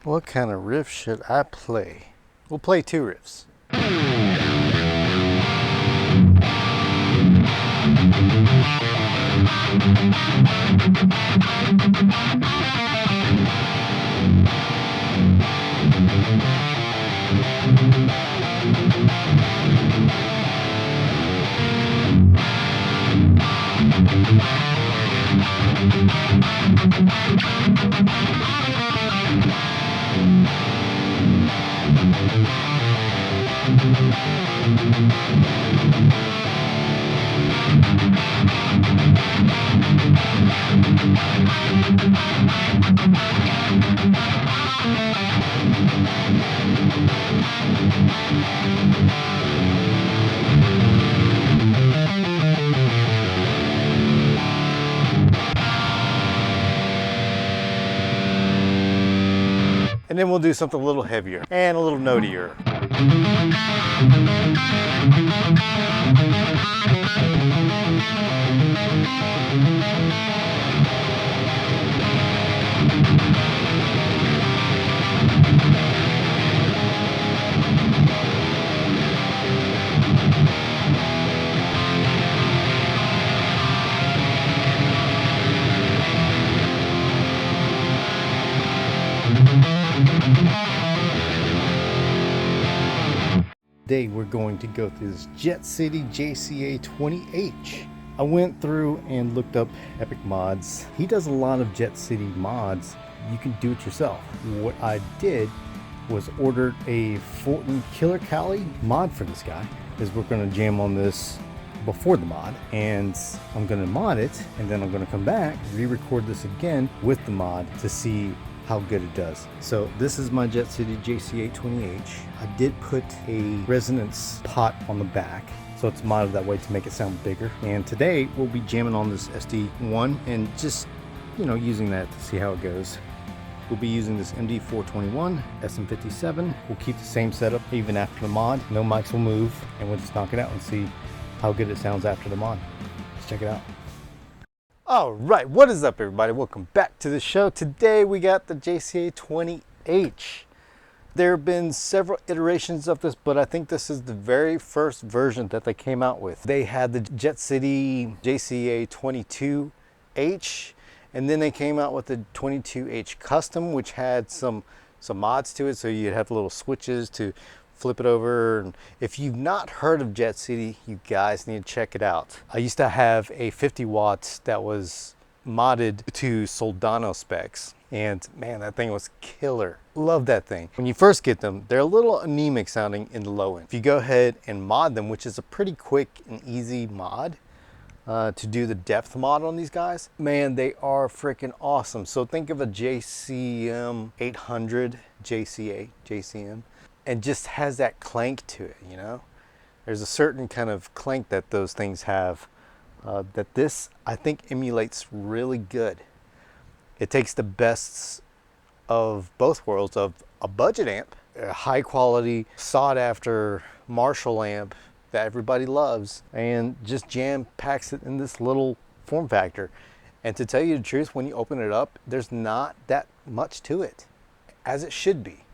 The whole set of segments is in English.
What kind of riff should I play? We'll play 2 riffs. And then we'll do something a little heavier and a little notier. Today we're going to go through this Jet City JCA 20H. I went through and looked up Epic Mods. He does a lot of Jet City mods. You can do it yourself. What I did was ordered a Fortin Killer Cali mod for this guy, because we're going to jam on this before the mod, and I'm going to mod it, and then I'm going to come back, re-record this again with the mod to see how good it does. So this is my Jet City JCA 20H. I did put a resonance pot on the back, so it's modded that way to make it sound bigger. And today we'll be jamming on this SD1 and just, using that to see how it goes. We'll be using this MD421 SM57. We'll keep the same setup even after the mod. No mics will move, and we'll just knock it out and see how good it sounds after the mod. Let's check it out. All right, what is up, everybody? Welcome back to the show. Today we got the JCA 20H. There have been several iterations of this, but I think this is the very first version that they came out with. They had the Jet City JCA 22H, and then they came out with the 22H Custom, which had some mods to it. So you have little switches to flip it over. And if you've not heard of Jet City, you guys need to check it out. I used to have a 50 watts that was modded to Soldano specs, and man, that thing was killer. Love that thing. When you first get them, they're a little anemic sounding in the low end. If you go ahead and mod them, which is a pretty quick and easy mod to do the depth mod on these guys, man, they are freaking awesome. So think of a JCM 800 JCM, and just has that clank to it, There's a certain kind of clank that those things have that this, I think, emulates really good. It takes the best of both worlds of a budget amp, a high quality, sought after Marshall amp that everybody loves, and just jam packs it in this little form factor. And to tell you the truth, when you open it up, there's not that much to it, as it should be.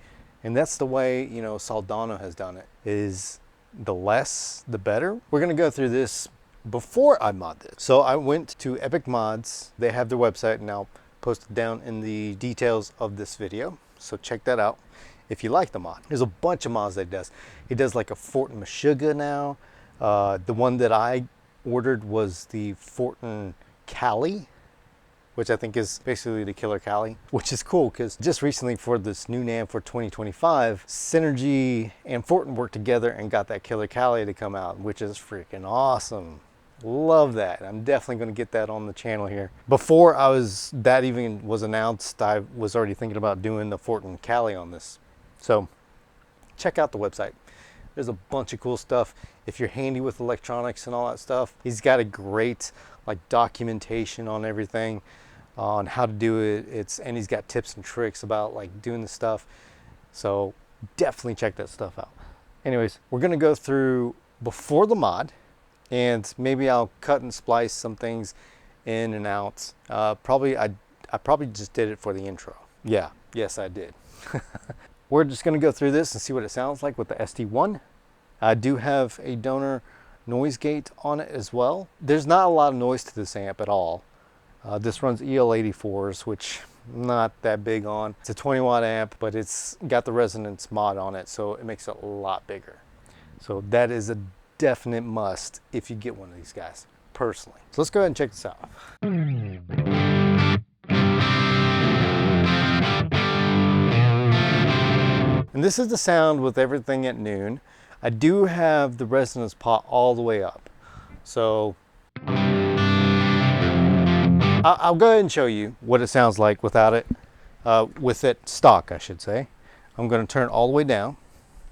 And that's the way, Soldano has done it, is the less, the better. We're gonna go through this before I mod this. So I went to Epic Mods. They have their website, and I'll post it down in the details of this video. So check that out if you like the mod. There's a bunch of mods that it does. It does like a Fortin Meshuggah now. The one that I ordered was the Fortin Cali, which I think is basically the Killer Cali, which is cool because just recently for this new NAMM for 2025, Synergy and Fortin worked together and got that Killer Cali to come out, which is freaking awesome. Love that. I'm definitely going to get that on the channel here. Before that even was announced, I was already thinking about doing the Fortin Cali on this. So check out the website. There's a bunch of cool stuff. If you're handy with electronics and all that stuff, he's got a great documentation on everything, on how to do it. And he's got tips and tricks about doing the stuff. So definitely check that stuff out. Anyways, we're gonna go through before the mod, and maybe I'll cut and splice some things in and out. I probably just did it for the intro. Yeah, Yes, I did. We're just going to go through this and see what it sounds like with the ST1. I do have a donor noise gate on it as well. There's not a lot of noise to this amp at all. This runs EL84s, which I'm not that big on. It's a 20 watt amp, but it's got the resonance mod on it, so it makes it a lot bigger. So that is a definite must if you get one of these guys, personally. So let's go ahead and check this out. And this is the sound with everything at noon. I do have the resonance pot all the way up. So I'll go ahead and show you what it sounds like without it, with it stock, I should say. I'm going to turn it all the way down.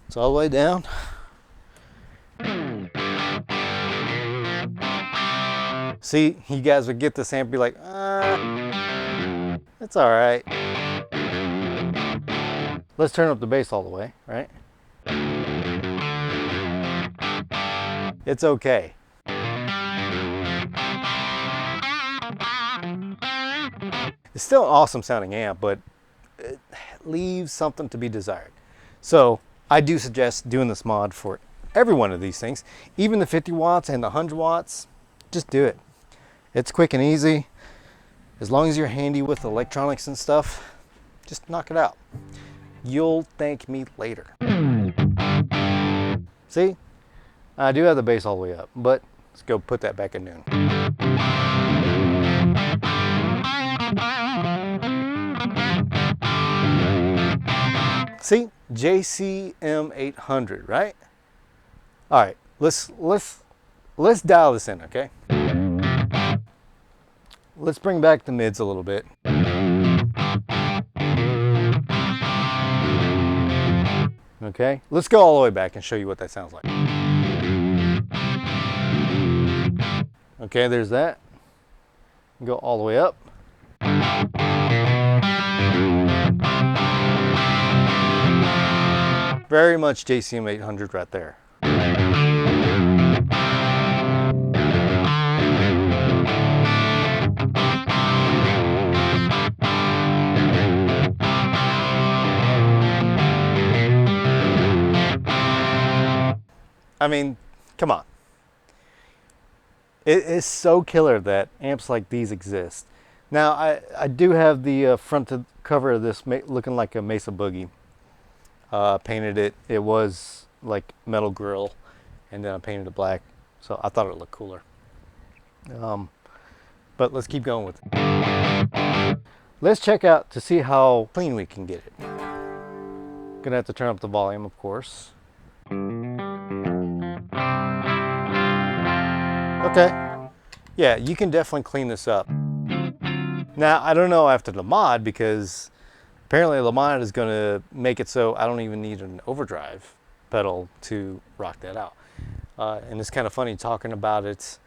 It's all the way down. See, you guys would get this amp and be like, it's all right. Let's turn up the bass all the way, right? It's okay. It's still an awesome sounding amp, but it leaves something to be desired. So I do suggest doing this mod for every one of these things, even the 50 watts and the 100 watts, just do it. It's quick and easy. As long as you're handy with electronics and stuff, just knock it out. You'll thank me later. See, I do have the bass all the way up, but let's go put that back at noon. See, JCM 800, right? All right, let's dial this in, okay? Let's bring back the mids a little bit. Okay, let's go all the way back and show you what that sounds like. Okay, there's that. Go all the way up. Very much JCM 800 right there. I mean, come on. It is so killer that amps like these exist. Now, I do have the front cover of this looking like a Mesa Boogie. Painted it. It was like metal grill, and then I painted it black. So I thought it looked cooler. But let's keep going with it. Let's check out to see how clean we can get it. Gonna have to turn up the volume, of course. Okay, yeah, you can definitely clean this up. Now, I don't know after the mod, because apparently the mod is going to make it so I don't even need an overdrive pedal to rock that out. And it's kind of funny talking about it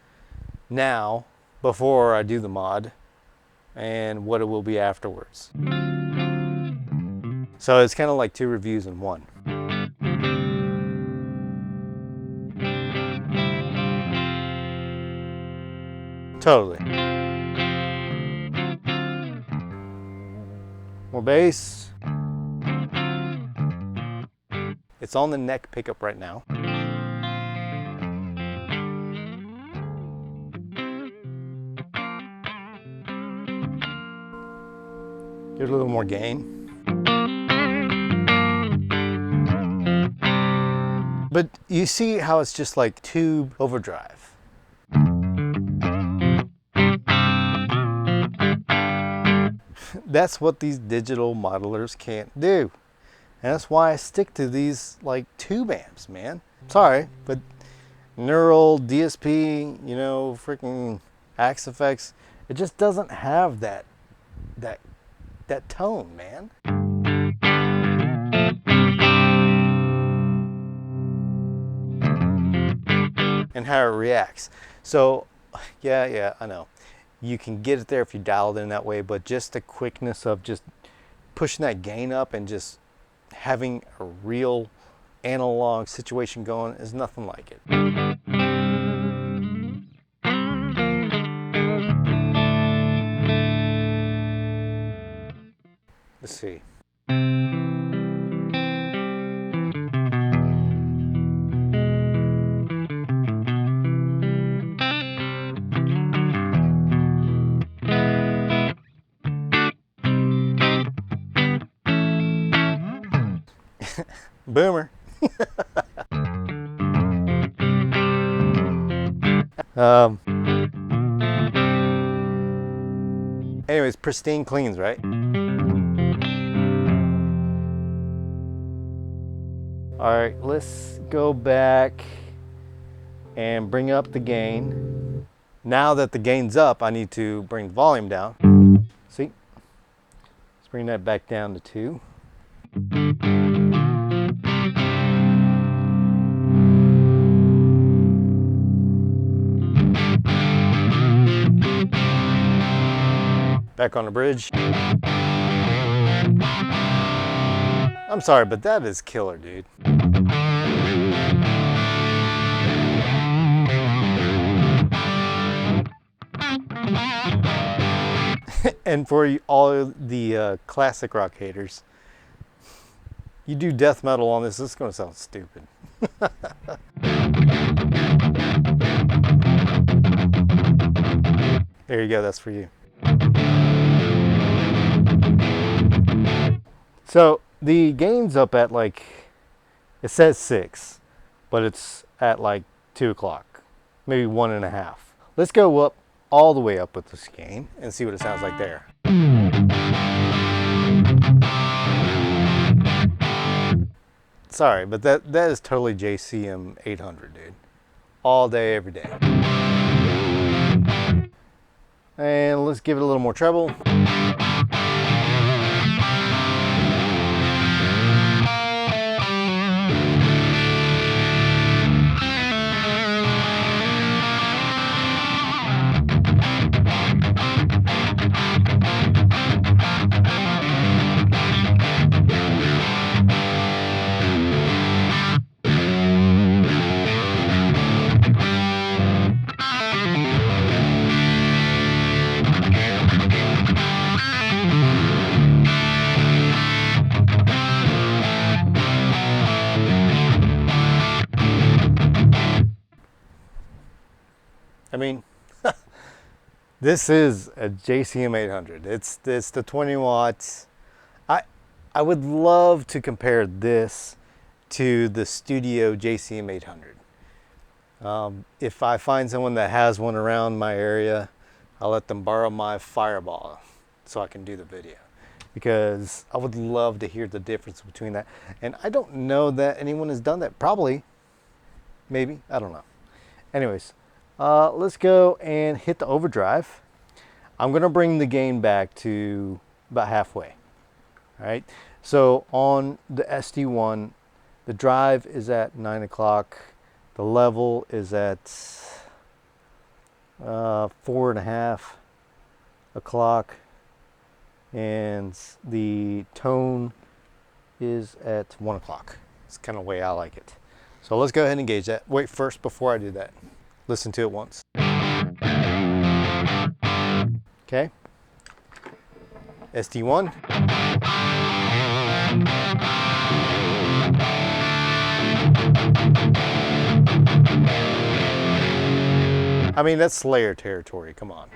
now, before I do the mod, and what it will be afterwards. So it's kind of like two reviews in one. Totally. More bass. It's on the neck pickup right now. Get a little more gain. But you see how it's just like tube overdrive. That's what these digital modelers can't do. And that's why I stick to these like tube amps, man. Sorry, but neural, DSP, you know, freaking Axe effects, it just doesn't have that tone, man. And how it reacts. So, yeah, I know. You can get it there if you dial it in that way, but just the quickness of just pushing that gain up and just having a real analog situation going is nothing like it. Let's see. Boomer. Anyways, pristine cleans, right? All right, let's go back and bring up the gain. Now that the gain's up, I need to bring the volume down. See? Let's bring that back down to 2. Back on the bridge. I'm sorry, but that is killer, dude. And for all the classic rock haters, you do death metal on this, it's going to sound stupid. There you go, that's for you. So the gain's up at like, it says 6, but it's at like 2 o'clock, maybe 1.5. Let's go up all the way up with this gain and see what it sounds like there. Sorry, but that is totally JCM 800, dude. All day, every day. And let's give it a little more treble. I mean, this is a JCM 800. It's the 20 watts. I would love to compare this to the Studio JCM 800. If I find someone that has one around my area, I'll let them borrow my Fireball so I can do the video, because I would love to hear the difference between that. And I don't know that anyone has done that. Probably, maybe, I don't know. Anyways, let's go and hit the overdrive. I'm gonna bring the gain back to about halfway. All right, so on the SD1, the drive is at 9 o'clock. The level is at 4.5 o'clock. And the tone is at 1 o'clock. It's kind of the way I like it. So let's go ahead and gauge that. Wait, first, before I do that, listen to it once. Okay. SD1. I mean, that's Slayer territory, come on.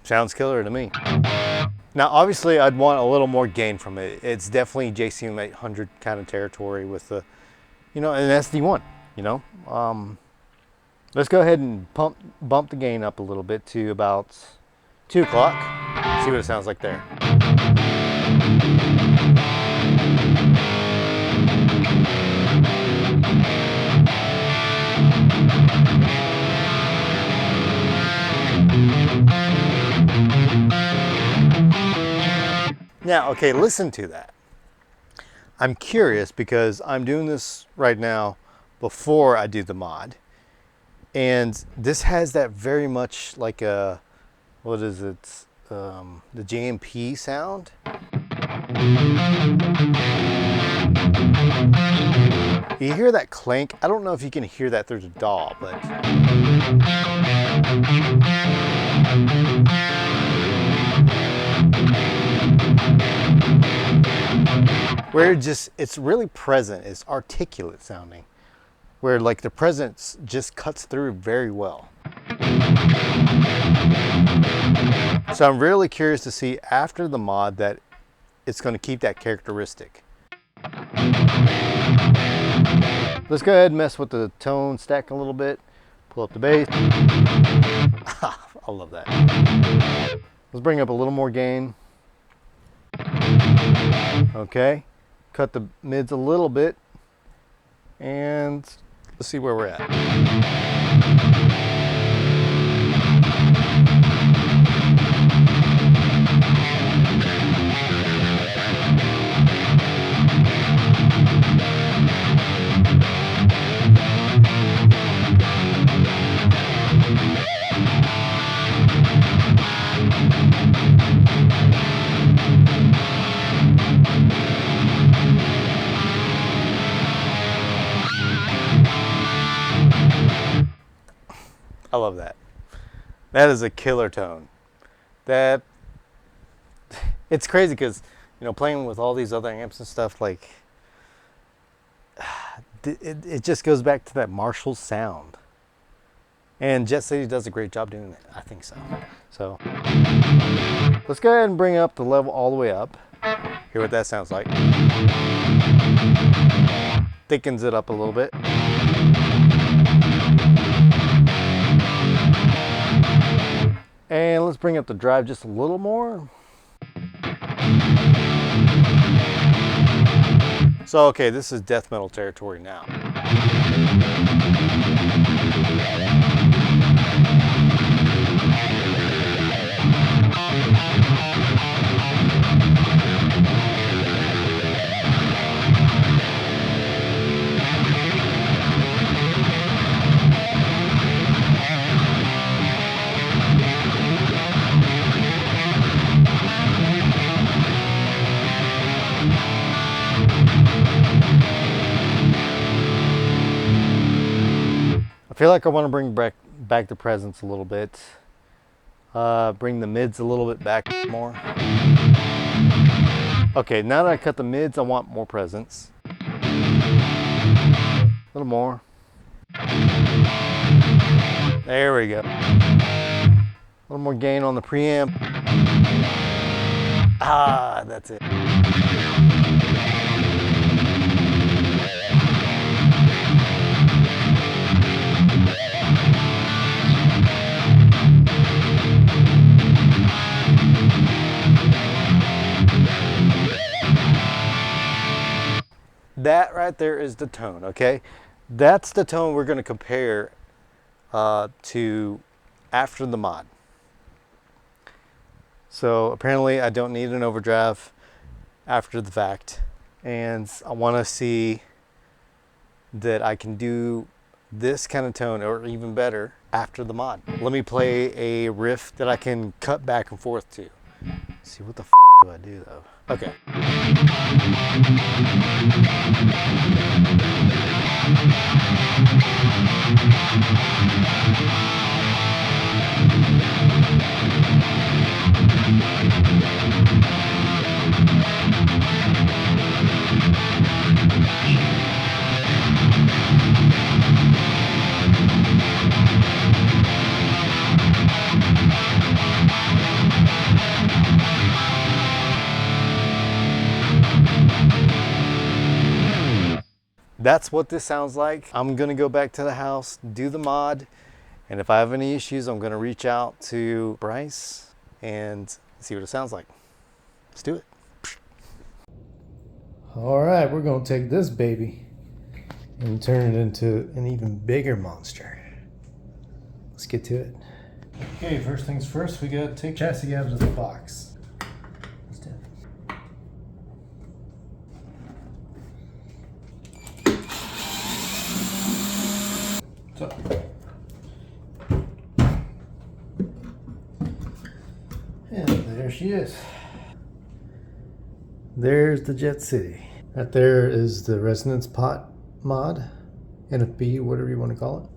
Sounds killer to me. Now, obviously, I'd want a little more gain from it. It's definitely JCM 800 kind of territory with the, you know, an SD1, you know. Let's go ahead and bump the gain up a little bit to about 2 o'clock. See what it sounds like there. Now, okay, listen to that. I'm curious because I'm doing this right now before I do the mod. And this has that very much like a, what is it? The JMP sound. You hear that clank? I don't know if you can hear that through the DAW, but where it's really present, it's articulate sounding, where like the presence just cuts through very well. So I'm really curious to see after the mod that it's going to keep that characteristic. Let's go ahead and mess with the tone stack a little bit. Pull up the bass. I love that. Let's bring up a little more gain. Okay. Cut the mids a little bit. And let's see where we're at. I love that. That is a killer tone. That, it's crazy because, you know, playing with all these other amps and stuff, like, it just goes back to that Marshall sound. And Jet City does a great job doing that. I think so. So, let's go ahead and bring up the level all the way up. Hear what that sounds like. Thickens it up a little bit. And let's bring up the drive just a little more. So, okay, this is death metal territory now. I feel like I want to bring back the presence a little bit. Bring the mids a little bit back more. Okay, now that I cut the mids, I want more presence. A little more. There we go. A little more gain on the preamp. Ah, that's it. That right there is the tone, okay? That's the tone we're going to compare to after the mod. So apparently I don't need an overdrive after the fact, and I want to see that I can do this kind of tone or even better after the mod. Let me play a riff that I can cut back and forth to. Let's see, what the f do I do though? Okay. That's what this sounds like. I'm gonna go back to the house, do the mod, and if I have any issues, I'm gonna reach out to Bryce and see what it sounds like. Let's do it. All right, we're gonna take this baby and turn it into an even bigger monster. Let's get to it. Okay, first things first, we gotta take chassis out of the box. Let's do it. So, There she is. There's the Jet City. Right there is the resonance pot mod, NFB, whatever you want to call it.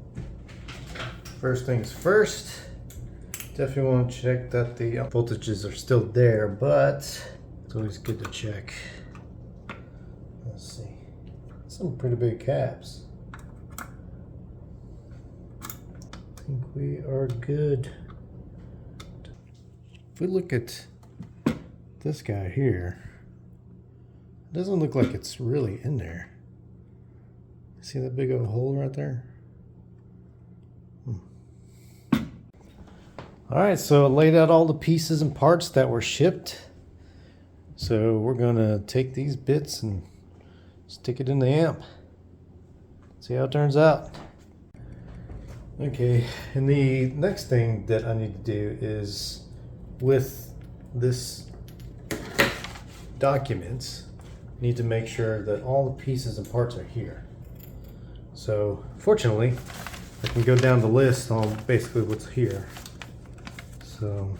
First things first, definitely want to check that the voltages are still there, but it's always good to check. Let's see. Some pretty big caps. I think we are good. If we look at this guy here, it doesn't look like it's really in there. See that big old hole right there? All right, so I laid out all the pieces and parts that were shipped. So we're gonna take these bits and stick it in the amp. See how it turns out. Okay, and the next thing that I need to do is with this documents, need to make sure that all the pieces and parts are here. So fortunately, I can go down the list on basically what's here. So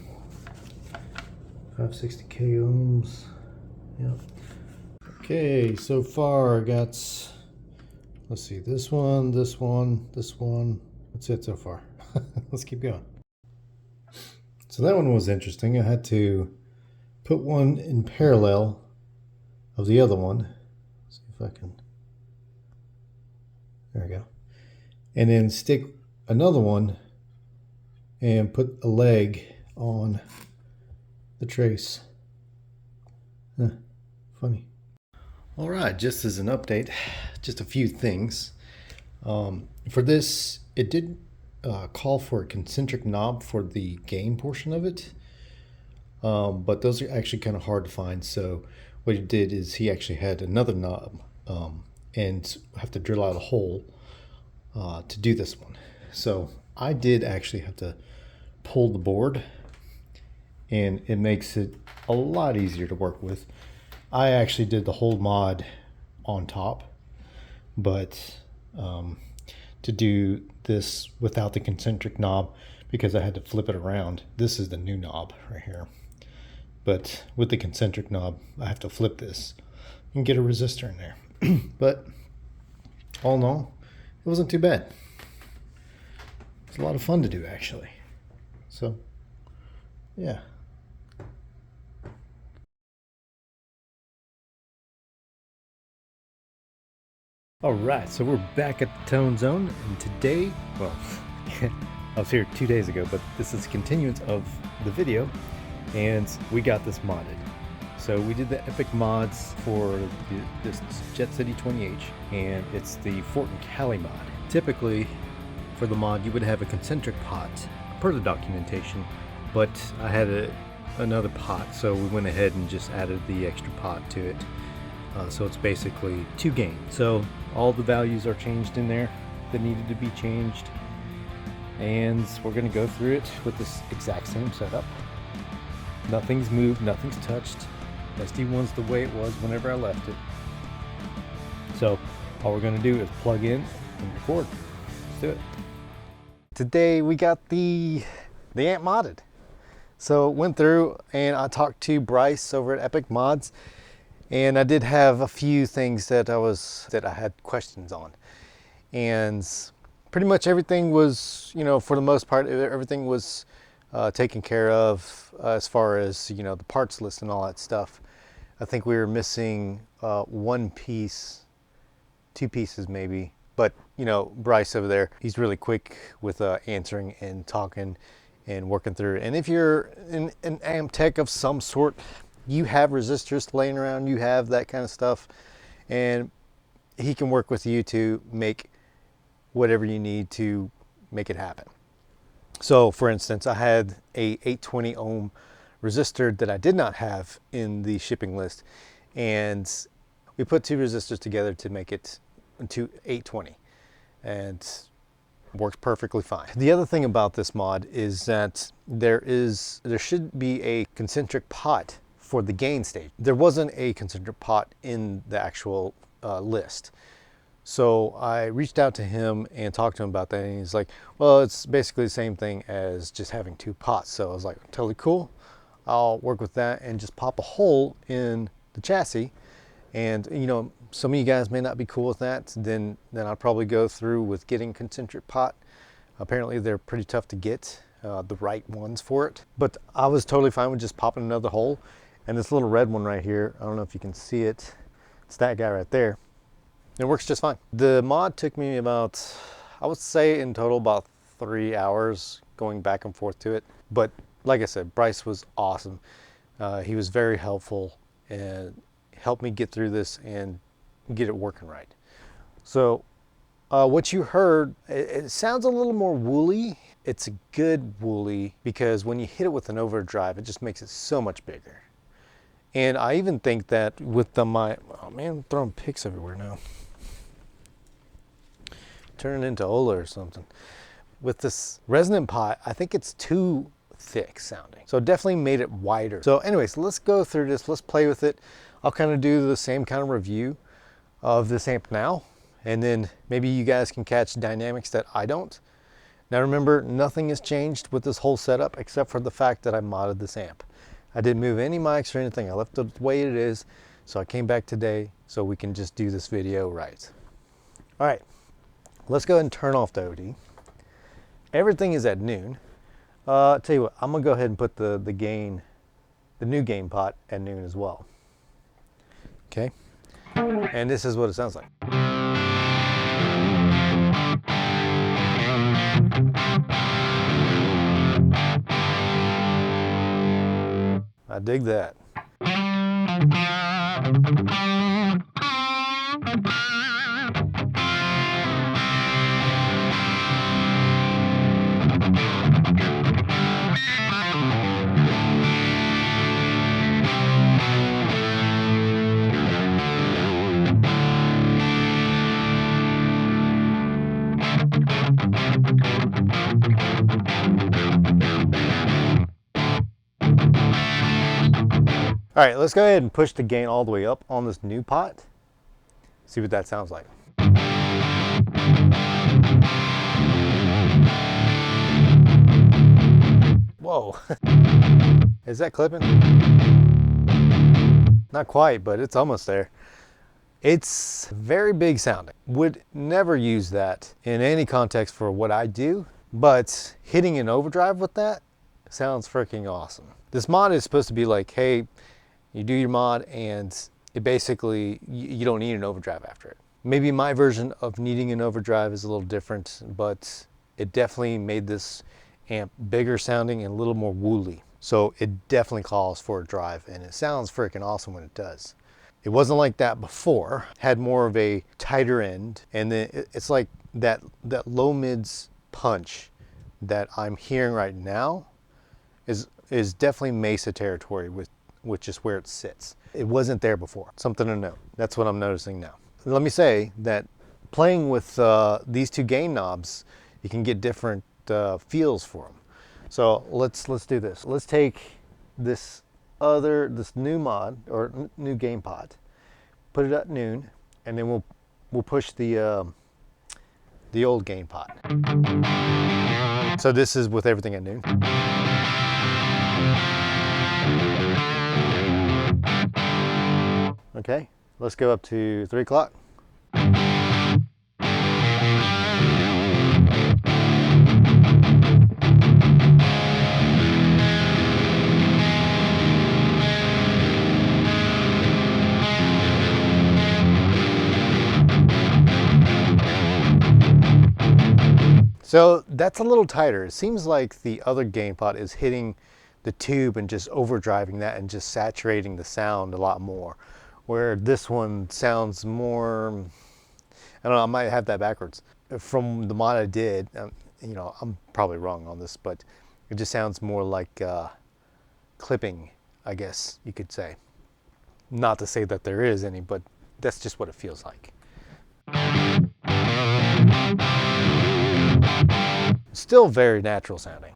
560k ohms. Yep. Okay, so far I got, let's see, this one, this one, this one. That's it so far. Let's keep going. So that one was interesting. I had to put one in parallel of the other one. Let's see if I can. There we go. And then stick another one and put a leg on the trace. Funny. All right, just as an update, just a few things. For this, it did call for a concentric knob for the gain portion of it, but those are actually kind of hard to find. So what he did is he actually had another knob and have to drill out a hole to do this one. So I did actually have to pull the board, and it makes it a lot easier to work with. I actually did the whole mod on top, but to do this without the concentric knob, because I had to flip it around, this is the new knob right here. But with the concentric knob, I have to flip this and get a resistor in there. But all in all, it wasn't too bad. It's a lot of fun to do, actually. So, yeah. All right, so we're back at the Tone Zone, and today, well, I was here 2 days ago, but this is a continuance of the video, and we got this modded. So we did the epic mods for this Jet City 20H, and it's the Fortin Cali mod. Typically, for the mod, you would have a concentric pot per the documentation, but I had another pot, so we went ahead and just added the extra pot to it. So it's basically 2 gain. So all the values are changed in there that needed to be changed, and we're going to go through it with this exact same setup. Nothing's moved, nothing's touched. SD1's the way it was whenever I left it. So all we're going to do is plug in and record. Let's do it. Today we got the amp modded. So went through and I talked to Bryce over at Epic Mods, and I did have a few things that I had questions on, and pretty much everything was, for the most part, everything was taken care of as far as, the parts list and all that stuff. I think we were missing one piece, 2 pieces maybe, but Bryce over there, he's really quick with answering and talking and working through it. And if you're an amp tech of some sort, you have resistors laying around, you have that kind of stuff, and he can work with you to make whatever you need to make it happen. So for instance, I had a 820 ohm resistor that I did not have in the shipping list, and we put 2 resistors together to make it to 820, and works perfectly fine. The other thing about this mod is that there should be a concentric pot for the gain stage. There wasn't a concentric pot in the actual list. So I reached out to him and talked to him about that, and he's like, well, it's basically the same thing as just having 2 pots. So I was like, totally cool. I'll work with that and just pop a hole in the chassis. And you know, some of you guys may not be cool with that. Then I'll probably go through with getting concentric pot. Apparently they're pretty tough to get, the right ones for it. But I was totally fine with just popping another hole. And this little red one right here, I don't know if you can see it. It's that guy right there. It works just fine. The mod took me about, I would say in total about 3 hours going back and forth to it. But like I said, Bryce was awesome. He was very helpful and helped me get through this and get it working right. So what you heard, it sounds a little more woolly. It's a good woolly because when you hit it with an overdrive, it just makes it so much bigger. And I even think that with the oh man, I'm throwing picks everywhere now. Turning into Ola or something. With this resonant pot, I think it's too thick sounding. So it definitely made it wider. So anyways, let's go through this. Let's play with it. I'll kind of do the same kind of review of this amp now. And then maybe you guys can catch dynamics that I don't. Now remember, nothing has changed with this whole setup except for the fact that I modded this amp. I didn't move any mics or anything. I left it the way it is. So I came back today so we can just do this video right. All right, let's go ahead and turn off the OD. Everything is at noon. Tell you what, I'm gonna go ahead and put the new gain pot at noon as well. Okay, and this is what it sounds like. I dig that. All right, let's go ahead and push the gain all the way up on this new pot. See what that sounds like. Whoa. Is that clipping? Not quite, but it's almost there. It's very big sounding. Would never use that in any context for what I do, but hitting an overdrive with that sounds freaking awesome. This mod is supposed to be like, hey, you do your mod and it basically, you don't need an overdrive after it. Maybe my version of needing an overdrive is a little different, but it definitely made this amp bigger sounding and a little more woolly. So it definitely calls for a drive and it sounds freaking awesome when it does. It wasn't like that before. Had more of a tighter end, and then it's like that low mids punch that I'm hearing right now is definitely Mesa territory with just where it sits. It wasn't there before. Something to note. That's what I'm noticing now. Let me say that playing with these two gain knobs, you can get different feels for them. So let's do this. Let's take this new mod or new gain pot, put it at noon, and then we'll push the old gain pot. So this is with everything at noon. Okay, let's go up to 3 o'clock. So that's a little tighter. It seems like the other gain pot is hitting the tube and just overdriving that and just saturating the sound a lot more. Where this one sounds more, I don't know, I might have that backwards. From the mod I did, you know, I'm probably wrong on this, but it just sounds more like clipping, I guess you could say. Not to say that there is any, but that's just what it feels like. Still very natural sounding.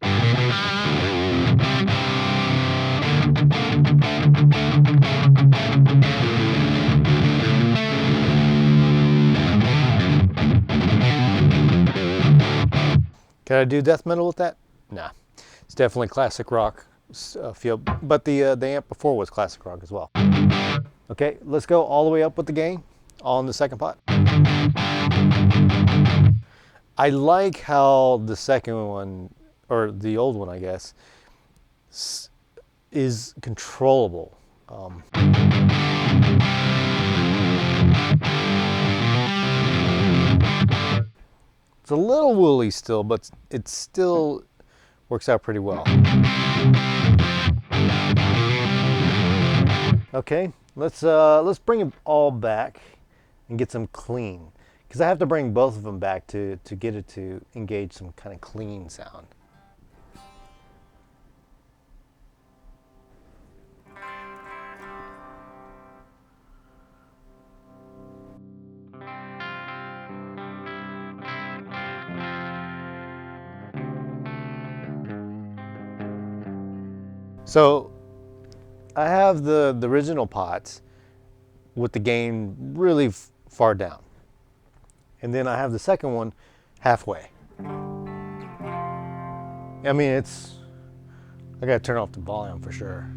Can I do death metal with that? Nah. It's definitely classic rock feel, but the amp before was classic rock as well. Okay, let's go all the way up with the gain on the second pot. I like how the second one, or the old one I guess, is controllable. It's a little woolly still, but it still works out pretty well. Okay, let's bring them all back and get some clean, because I have to bring both of them back to get it to engage some kind of clean sound. So I have the original pots with the gain really far down. And then I have the second one halfway. I mean, I gotta turn off the volume for sure.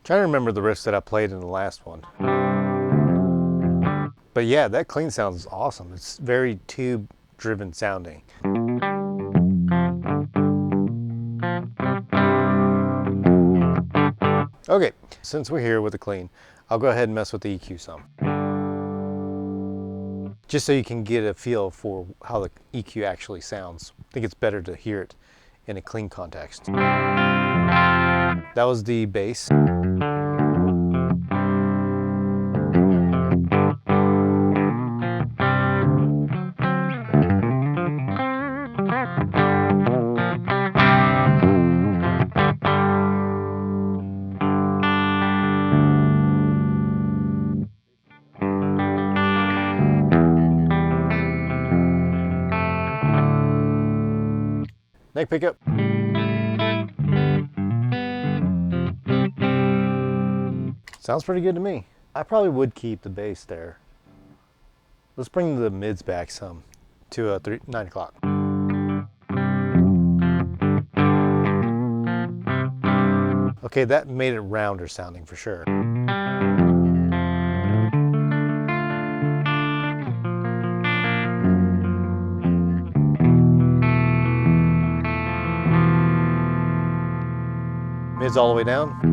Trying to remember the riffs that I played in the last one. But yeah, that clean sound is awesome. It's very tube driven sounding. Okay, since we're here with the clean, I'll go ahead and mess with the EQ some. Just so you can get a feel for how the EQ actually sounds. I think it's better to hear it in a clean context. That was the bass. Neck pickup. Sounds pretty good to me. I probably would keep the bass there. Let's bring the mids back some to 9 o'clock. Okay, that made it rounder sounding for sure. Mids all the way down.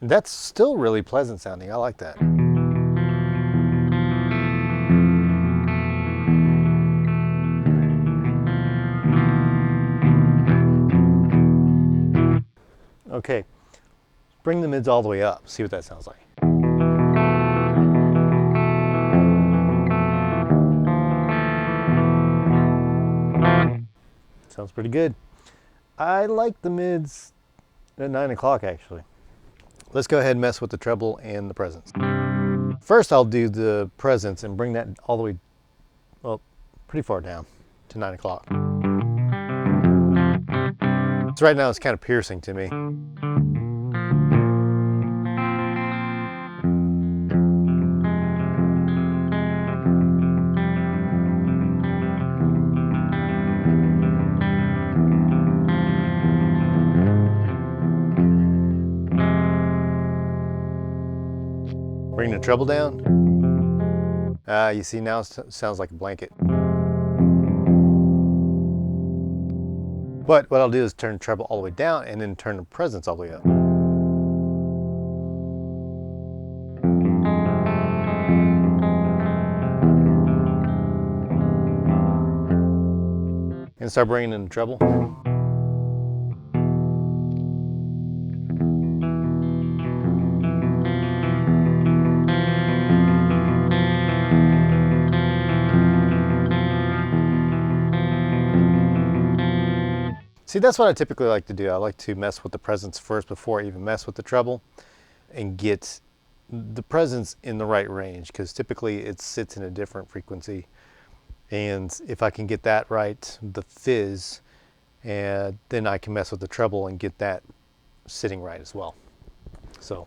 That's still really pleasant sounding. I like that. Okay, bring the mids all the way up. See what that sounds like. Sounds pretty good. I like the mids at 9 o'clock actually. Let's go ahead and mess with the treble and the presence. First I'll do the presence and bring that all the way, well, pretty far down to 9 o'clock. So right now it's kind of piercing to me. Bring the treble down. You see now it sounds like a blanket. But what I'll do is turn the treble all the way down and then turn the presence all the way up. And start bringing in the treble. See, that's what I typically like to do. I like to mess with the presence first before I even mess with the treble, and get the presence in the right range, because typically it sits in a different frequency. And if I can get that right, the fizz, and then I can mess with the treble and get that sitting right as well. So,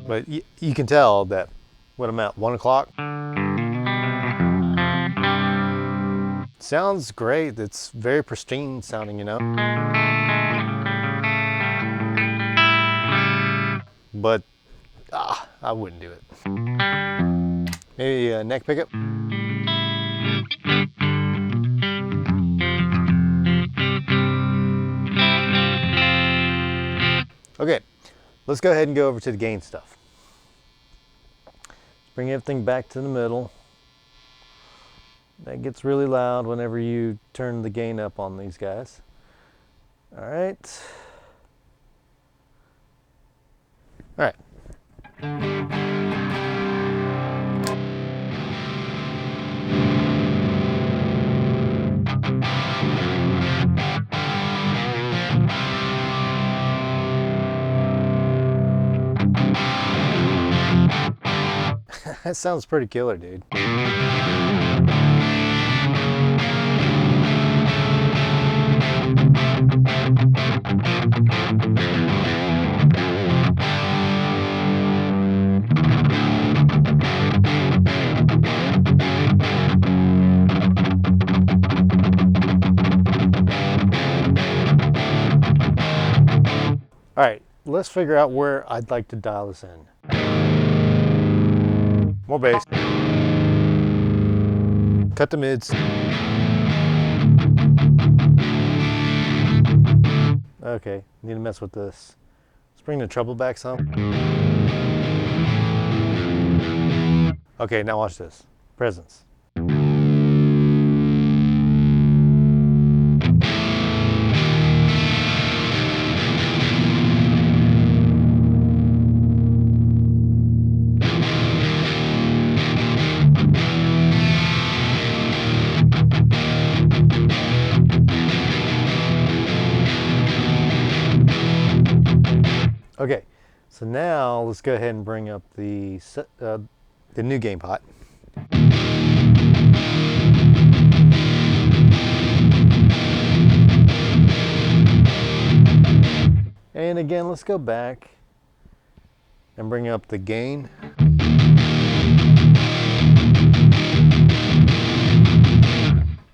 but you can tell that when I'm at 1 o'clock, sounds great. It's very pristine sounding, you know. But I wouldn't do it. Maybe a neck pickup. Okay, let's go ahead and go over to the gain stuff. Bring everything back to the middle. That gets really loud whenever you turn the gain up on these guys. All right. All right. That sounds pretty killer, dude. All right, let's figure out where I'd like to dial this in. More bass. Cut the mids. Okay, need to mess with this. Let's bring the treble back some. Okay, now watch this. Presence. Okay, so now let's go ahead and bring up the new gain pot. And again, let's go back and bring up the gain.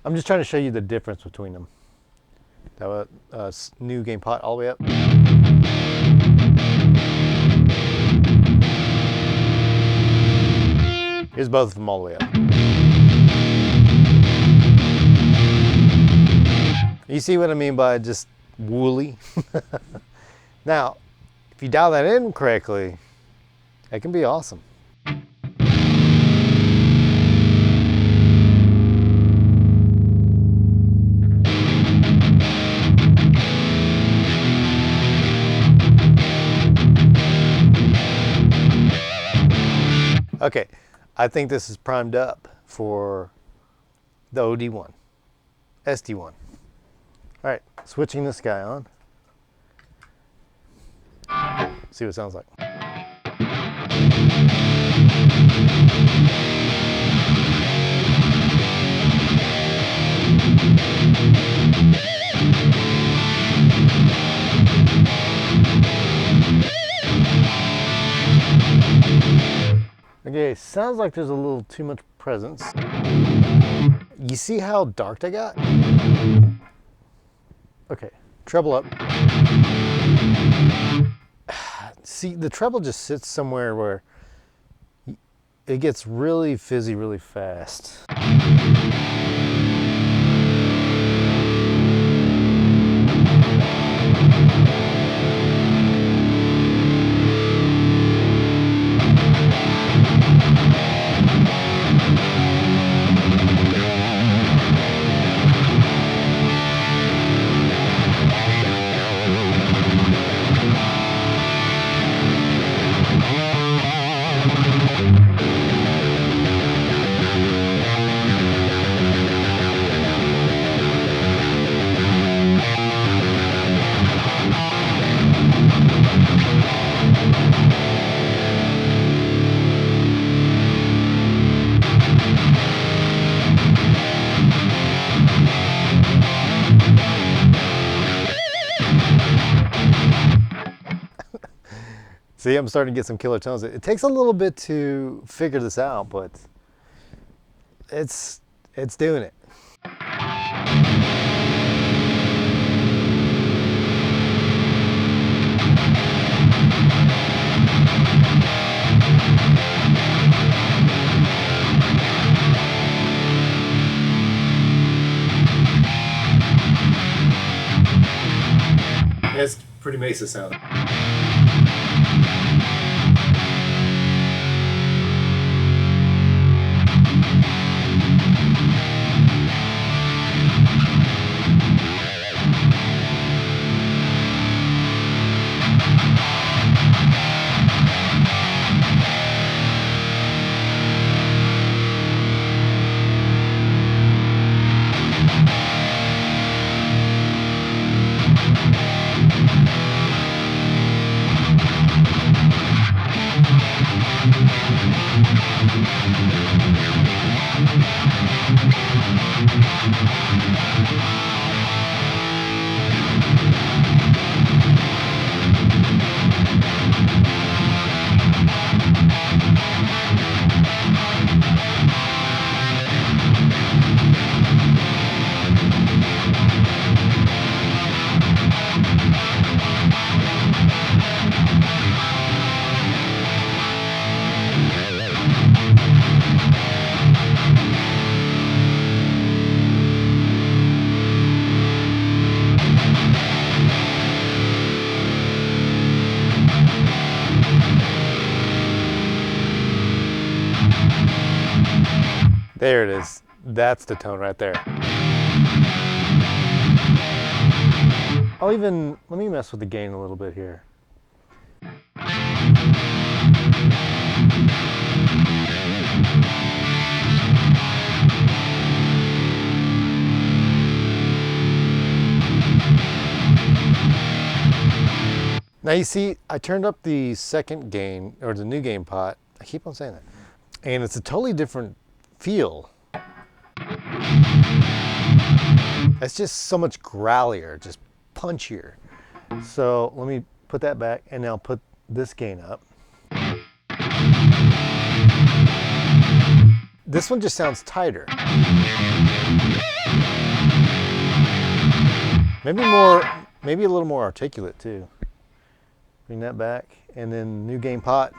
I'm just trying to show you the difference between them. That new gain pot all the way up. Here's both of them all the way up. You see what I mean by just woolly? Now, if you dial that in correctly, it can be awesome. Okay, I think this is primed up for the OD1, SD1. All right, switching this guy on. See what it sounds like. Okay, sounds like there's a little too much presence. You see how dark they got? Okay, treble up. See, the treble just sits somewhere where it gets really fizzy really fast. See, I'm starting to get some killer tones. It takes a little bit to figure this out, but it's doing it. It's pretty Mesa sound. There it is. That's the tone right there. Let me mess with the gain a little bit here. Now you see, I turned up the second gain, or the new gain pot. I keep on saying that. And it's a totally different feel. It's just so much growlier, just punchier. So let me put that back and now put this gain up. This one just sounds tighter. Maybe a little more articulate too. Bring that back and then new gain pot.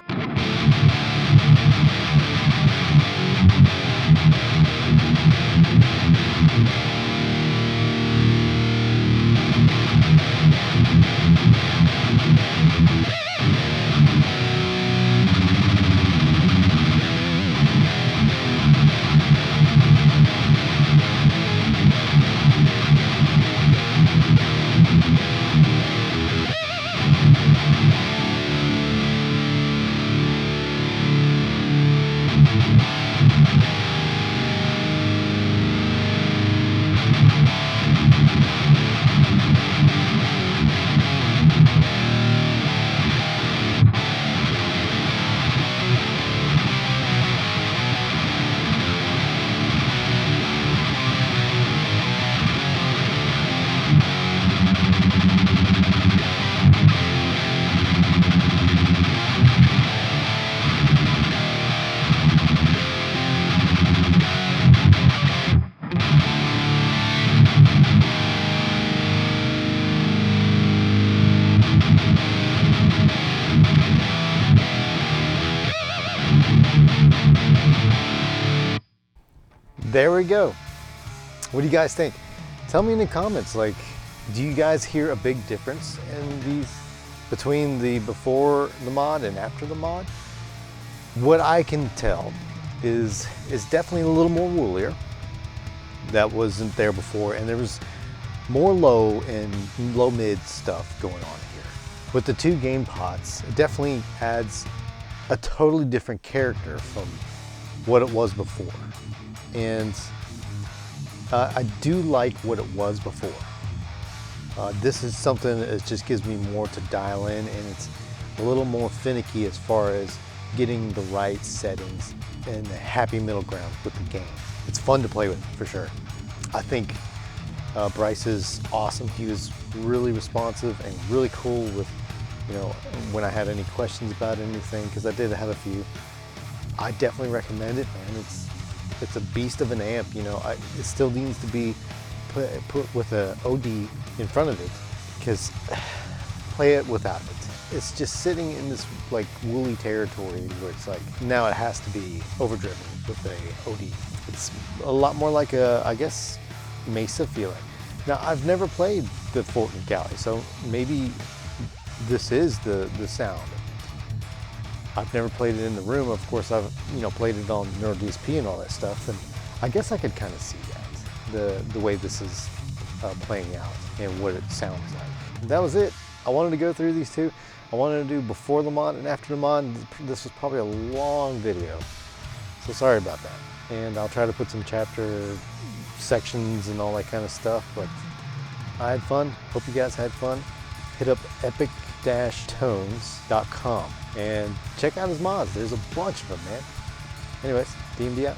There we go. What do you guys think? Tell me in the comments, like, do you guys hear a big difference in these between the before the mod and after the mod? What I can tell is definitely a little more woolier. That wasn't there before, and there was more low and low mid stuff going on here. With the two gain pots, it definitely adds a totally different character from what it was before. And I do like what it was before. This is something that just gives me more to dial in, and it's a little more finicky as far as getting the right settings and the happy middle ground with the game. It's fun to play with, for sure. I think Bryce is awesome. He was really responsive and really cool with, you know, when I had any questions about anything, because I did have a few. I definitely recommend it, man. It's a beast of an amp, you know. It still needs to be put with a OD in front of it, because play it without it. It's just sitting in this like woolly territory where it's like, now it has to be overdriven with a OD. It's a lot more like a, I guess, Mesa feeling. Now, I've never played the Fortin Cali, so maybe this is the sound. I've never played it in the room. Of course, I've, you know, played it on Neural DSP and all that stuff, and I guess I could kind of see that, the way this is playing out and what it sounds like. That was it. I wanted to go through these two. I wanted to do before the mod and after the mod. This was probably a long video, so sorry about that. And I'll try to put some chapter sections and all that kind of stuff, but I had fun. Hope you guys had fun. Hit up epic-tones.com and check out his mods. There's a bunch of them, man. Anyways, DMD out.